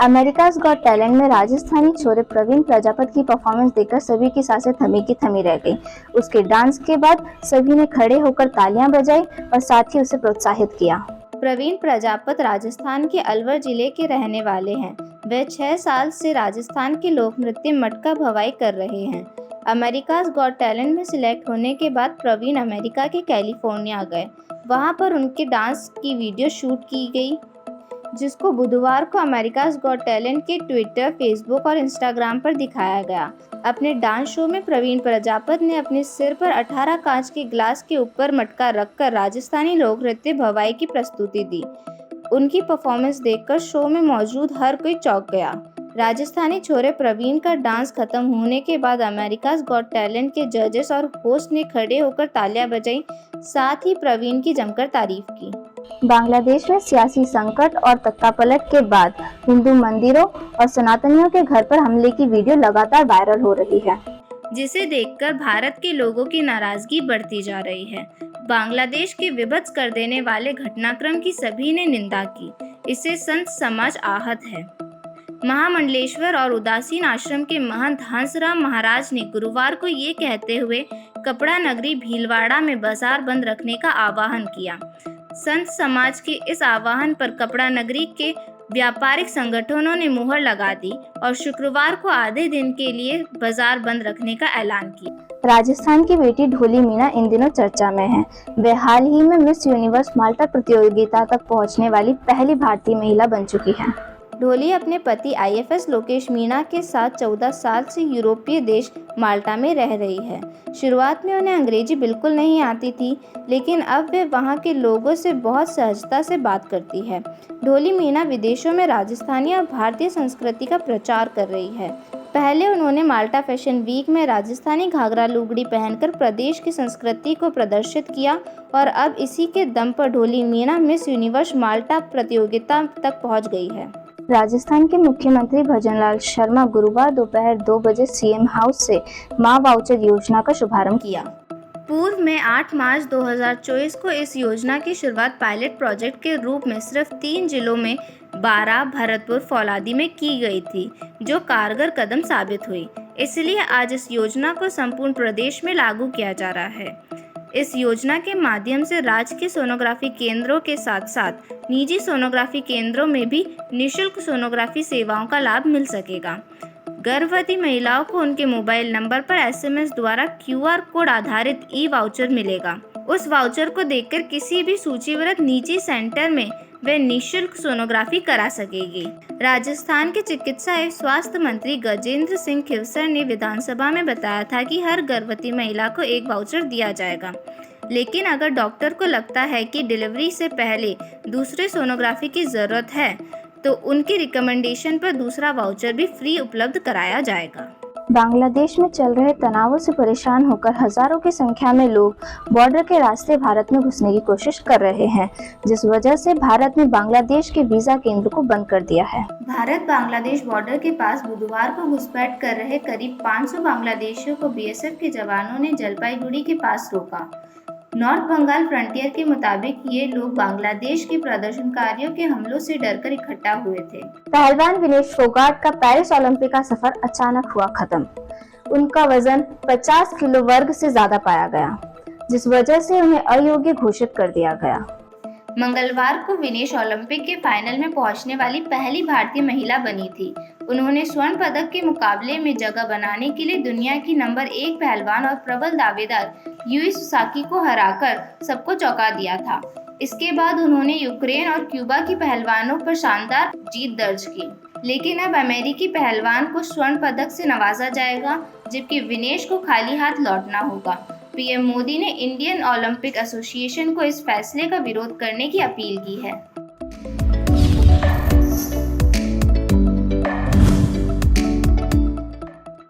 America's got talent में राजस्थानी छोरे प्रवीण प्रजापति की परफॉर्मेंस देखकर सभी की सांसें थमी की थमी रह गईं। उसके डांस के बाद सभी ने खड़े होकर तालियां बजाई और साथ ही उसे प्रोत्साहित किया। प्रवीण प्रजापति राजस्थान के अलवर जिले के रहने वाले हैं। वे 6 साल से राजस्थान के लोक नृत्य मटका भवाई कर रहे हैं। अमेरिकाज़ गॉट टैलेंट में सिलेक्ट होने के बाद प्रवीण अमेरिका के कैलिफोर्निया गए। वहां पर उनके डांस की वीडियो शूट की गई, जिसको बुधवार को अमेरिकाज़ गॉट टैलेंट के ट्विटर, फेसबुक और इंस्टाग्राम पर दिखाया गया। अपने डांस शो में प्रवीण प्रजापति ने अपने सिर पर 18 कांच के ग्लास के ऊपर मटका रखकर राजस्थानी लोक नृत्य भवाई की प्रस्तुति दी। उनकी परफॉर्मेंस देखकर शो में मौजूद हर कोई चौंक गया। राजस्थानी छोरे प्रवीण का डांस खत्म होने के बाद अमेरिकाज़ गॉट टैलेंट के जजेस और होस्ट ने खड़े होकर तालियां बजाई, साथ ही प्रवीण की जमकर तारीफ की। बांग्लादेश में सियासी संकट और तख्तापलट के बाद हिंदू मंदिरों और सनातनियों के घर पर हमले की वीडियो लगातार वायरल हो रही है, जिसे देखकर भारत के लोगों की नाराजगी बढ़ती जा रही है। बांग्लादेश के विभत्स कर देने वाले घटनाक्रम की सभी ने निंदा की। इससे संत समाज आहत है। महामंडलेश्वर और उदासीन आश्रम के महंत हंसराम महाराज ने गुरुवार को ये कहते हुए कपड़ा नगरी भीलवाड़ा में बाजार बंद रखने का आह्वान किया। संत समाज के इस आह्वान पर कपड़ा नगरी के व्यापारिक संगठनों ने मुहर लगा दी और शुक्रवार को आधे दिन के लिए बाजार बंद रखने का ऐलान किया। राजस्थान की बेटी ढोली मीना इन दिनों चर्चा में है। वे हाल ही में मिस यूनिवर्स माल्टा प्रतियोगिता तक पहुंचने वाली पहली भारतीय महिला बन चुकी है। ढोली अपने पति आईएफएस लोकेश मीणा के साथ 14 साल से यूरोपीय देश माल्टा में रह रही है। शुरुआत में उन्हें अंग्रेजी बिल्कुल नहीं आती थी, लेकिन अब वे वहां के लोगों से बहुत सहजता से बात करती है। ढोली मीणा विदेशों में राजस्थानी और भारतीय संस्कृति का प्रचार कर रही है। पहले उन्होंने माल्टा फैशन वीक में राजस्थानी घाघरा लुगड़ी पहनकर प्रदेश की संस्कृति को प्रदर्शित किया और अब इसी के दम पर ढोली मीणा मिस यूनिवर्स माल्टा प्रतियोगिता तक पहुंच गई है। राजस्थान के मुख्यमंत्री भजनलाल शर्मा गुरुवार दोपहर 2 बजे सीएम हाउस से मां वाउचर योजना का शुभारंभ किया। पूर्व में 8 मार्च 2024 को इस योजना की शुरुआत पायलट प्रोजेक्ट के रूप में सिर्फ 3 जिलों में बारां, भरतपुर, फौलादी में की गई थी, जो कारगर कदम साबित हुई। इसलिए आज इस योजना को संपूर्ण प्रदेश में लागू किया जा रहा है। इस योजना के माध्यम से राज्य के सोनोग्राफी केंद्रों के साथ साथ निजी सोनोग्राफी केंद्रों में भी निःशुल्क सोनोग्राफी सेवाओं का लाभ मिल सकेगा। गर्भवती महिलाओं को उनके मोबाइल नंबर पर एसएमएस द्वारा क्यूआर कोड आधारित ई वाउचर मिलेगा। उस वाउचर को देखकर किसी भी सूचीबद्ध निजी सेंटर में वे निःशुल्क सोनोग्राफी करा सकेगी। राजस्थान के चिकित्सा एवं स्वास्थ्य मंत्री गजेंद्र सिंह खिवसर ने विधानसभा में बताया था कि हर गर्भवती महिला को एक वाउचर दिया जाएगा, लेकिन अगर डॉक्टर को लगता है कि डिलीवरी से पहले दूसरे सोनोग्राफी की जरूरत है, तो उनकी रिकमेंडेशन पर दूसरा वाउचर भी फ्री उपलब्ध कराया जाएगा। बांग्लादेश में चल रहे तनावों से परेशान होकर हजारों की संख्या में लोग बॉर्डर के रास्ते भारत में घुसने की कोशिश कर रहे हैं, जिस वजह से भारत ने बांग्लादेश के वीजा केंद्र को बंद कर दिया है। भारत बांग्लादेश बॉर्डर के पास बुधवार को घुसपैठ कर रहे करीब 500 बांग्लादेशियों को बीएसएफ के जवानों ने जलपाईगुड़ी के पास रोका। नॉर्थ बंगाल फ्रंटियर के मुताबिक ये लोग बांग्लादेश के प्रदर्शनकारियों के हमलों से डरकर इकट्ठा हुए थे। पहलवान विनेश फोगाट का पेरिस ओलंपिक का सफर अचानक हुआ खत्म। उनका वजन 50 किलो वर्ग से ज्यादा पाया गया, जिस वजह से उन्हें अयोग्य घोषित कर दिया गया। मंगलवार को विनेश ओलंपिक के फाइनल में पहुंचने वाली पहली भारतीय महिला बनी थी। उन्होंने स्वर्ण पदक के मुकाबले में जगह बनाने के लिए दुनिया की नंबर 1 पहलवान और प्रबल दावेदार यूई सुसाकी को हराकर सबको चौंका दिया था। इसके बाद उन्होंने यूक्रेन और क्यूबा की पहलवानों पर शानदार जीत दर्ज की, लेकिन अब अमेरिकी पहलवान को स्वर्ण पदक से नवाजा जाएगा, जबकि विनेश को खाली हाथ लौटना होगा। पीएम मोदी ने इंडियन ओलंपिक एसोसिएशन को इस फैसले का विरोध करने की अपील की है।